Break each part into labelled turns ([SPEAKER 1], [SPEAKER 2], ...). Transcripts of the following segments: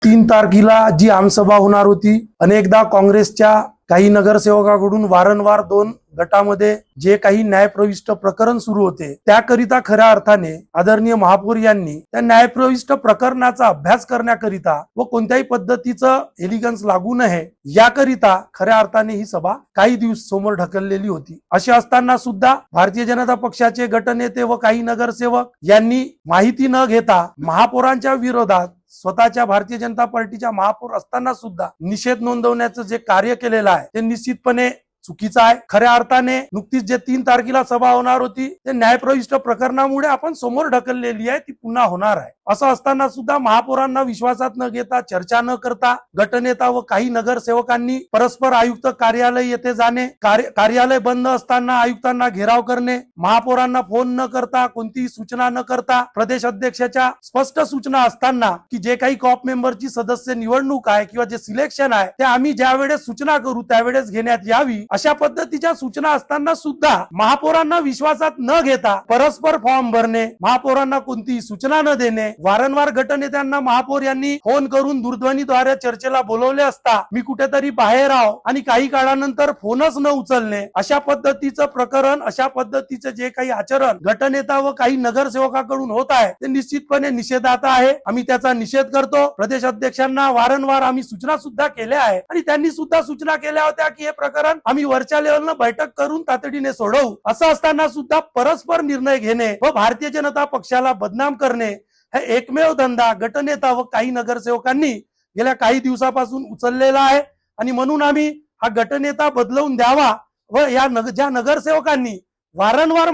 [SPEAKER 1] 3 तारखेला जी आमसभा होणार होती, अनेकदा काँग्रेसच्या काही नगरसेवकाकडून वारंवार 2 गटामध्ये जे काही न्यायप्रविष्ट प्रकरण सुरू होते, त्याकरिता खऱ्या अर्थाने आदरणीय महापौर यांनी त्या न्यायप्रविष्ट प्रकरणाचा अभ्यास करण्याकरिता व कोणत्याही पद्धतीचं एलिगन्स लागू नये याकरिता खऱ्या अर्थाने ही सभा काही दिवस समोर ढकललेली होती। असे असताना सुद्धा भारतीय जनता पक्षाचे गटनेते व काही नगरसेवक यांनी माहिती न घेता महापौरांच्या विरोधात स्वतःच्या भारतीय जनता पार्टीच्या महापौर असताना सुद्धा निषेध नोंदवण्याचं जे कार्य केलेलं आहे ते निश्चितपणे चुकीचं आहे। खऱ्या अर्थाने नुकतीच जे 3 तारखेला सभा होणार होती ते न्यायप्रविष्ट प्रकरणामुळे आपण समोर ढकललेली आहे, ती पुन्हा होणार आहे। असं असताना सुद्धा महापौरांना विश्वासात न घेता, चर्चा न करता गटनेता व काही नगरसेवकांनी परस्पर आयुक्त कार्यालय येथे जाणे, कार्यालय बंद असताना आयुक्तांना घेराव करणे, महापौरांना फोन न करता, कोणतीही सूचना न करता, प्रदेश अध्यक्षाच्या स्पष्ट सूचना असताना की जे काही कॉप मेंबरची सदस्य निवडणूक आहे किंवा जे सिलेक्शन आहे ते आम्ही ज्या वेळेस सूचना करू त्यावेळेस घेण्यात यावी, अशा पद्धतीच्या सूचना असताना सुद्धा महापौरांना विश्वासात न घेता परस्पर फॉर्म भरणे, महापौरांना कोणतीही सूचना न देणे, वारंवार गटनेत्यांना महापौर यांनी फोन करून दूरध्वनीद्वारे चर्चेला बोलवले असता मी कुठेतरी बाहेर आहो आणि काही काळानंतर फोनच न उचलणे, अशा पद्धतीचं प्रकरण, अशा पद्धतीचं जे काही आचरण गटनेता व काही नगरसेवकाकडून होत आहे ते निश्चितपणे निषेधार्ह आहे। आम्ही त्याचा निषेध करतो। प्रदेश अध्यक्षांना वारंवार आम्ही सूचना सुद्धा केल्या आहे आणि त्यांनी सुद्धा सूचना केल्या होत्या की हे प्रकरण आम्ही वरच्या लेवलनं बैठक करून तातडीने सोडवू। असं असताना सुद्धा परस्पर निर्णय घेणे व भारतीय जनता पक्षाला बदनाम करणे हे एकमेव धंदा गटनेता व काही नगरसेवकांनी गेल्या काही दिवसापासून उचललेला आहे आणि म्हणून आम्ही हा गटनेता बदलवून द्यावा व या ज्या नगरसेवकांनी वारंवार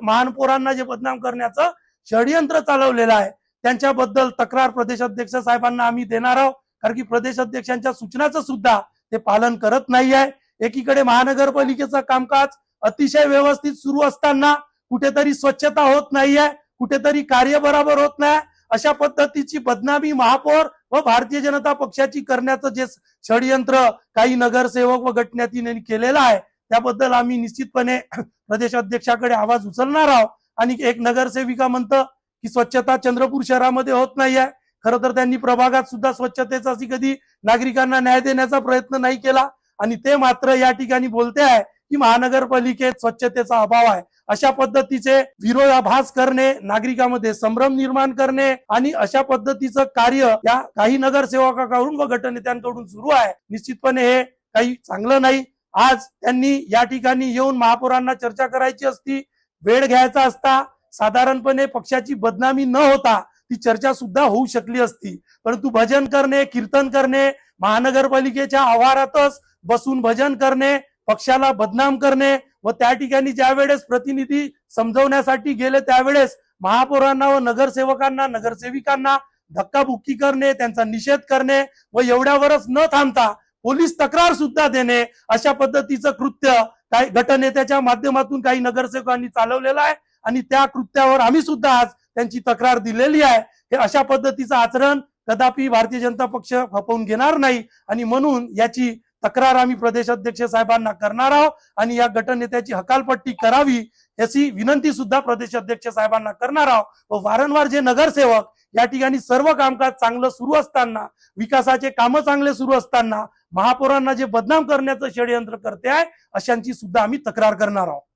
[SPEAKER 1] महापौरांना जे बदनाम करण्याचं षडयंत्र चालवलेलं आहे त्यांच्याबद्दल तक्रार प्रदेश अध्यक्ष साहेबांना आम्ही देणार आहोत, कारण की प्रदेश अध्यक्षांच्या सूचनाचं सुद्धा ते पालन करत नाही आहे। एकीकडे महानगरपालिकेचं कामकाज अतिशय व्यवस्थित सुरू असताना कुठेतरी स्वच्छता होत नाहीये, कुठेतरी कार्य बरोबर होत नाही, अशा पद्धतीची बदनामी महापौर व भारतीय जनता पक्षाची करण्याचं जे षडयंत्र काही नगरसेवक व गटनेत्यांनी केलेलं आहे त्याबद्दल आम्ही निश्चितपणे प्रदेश अध्यक्षाकडे आवाज उचलणार आहोत। आणि एक नगरसेविका म्हणतं की स्वच्छता चंद्रपूर शहरामध्ये होत नाहीये, खरं तर त्यांनी प्रभागात सुद्धा स्वच्छतेचा अशी कधी नागरिकांना न्याय देण्याचा प्रयत्न नाही केला आणि ते मात्र या ठिकाणी बोलते आहे की महानगरपालिकेत स्वच्छतेचा अभाव आहे। अशा पद्धतीचे विरोधाभास करणे, नागरिकांमध्ये संभ्रम निर्माण करणे आणि अशा पद्धतीचं कार्य या काही नगरसेवकांकडून व गटनेत्यांकडून सुरू आहे, निश्चितपणे हे काही चांगलं नाही। आज त्यांनी या ठिकाणी येऊन महापौरांना चर्चा करायची असती, वेळ घ्यायचा असता, साधारणपणे पक्षाची बदनामी न होता ती चर्चा सुद्धा होऊ शकली असती, परंतु भजन करणे, कीर्तन करणे, महानगरपालिकेच्या आवारातच बसून भजन करणे, पक्षाला बदनाम करणे व त्या ठिकाणी ज्या वेळेस प्रतिनिधी समजवण्यासाठी गेले त्यावेळेस महापौरांना व नगरसेवकांना, नगरसेविकांना धक्काबुक्की करणे, त्यांचा निषेध करणे व एवढ्यावरच न थांबता पोलीस तक्रार सुद्धा देणे, अशा पद्धतीचं कृत्य काही गटनेत्याच्या माध्यमातून काही नगरसेवकांनी चालवलेलं आहे आणि त्या कृत्यावर आम्ही सुद्धा आज त्यांची तक्रार दिलेली आहे। हे अशा पद्धतीचं आचरण कदापि भारतीय जनता पक्ष खपवून घेणार नाही आणि म्हणून याची तक्रार आम्ही प्रदेश अध्यक्ष साहेबांना करणार आहोत आणि या गटनेत्याची हकालपट्टी करावी याची विनंती सुद्धा प्रदेश अध्यक्ष साहेबांना करणार आहोत। व वारंवार जे नगरसेवक या ठिकाणी सर्व कामकाज चांगलं सुरू असताना, विकासाचे कामं चांगले सुरू असताना महापौरांना जे बदनाम करण्याचं षडयंत्र करते आहे अशांची सुद्धा आम्ही तक्रार करणार आहोत।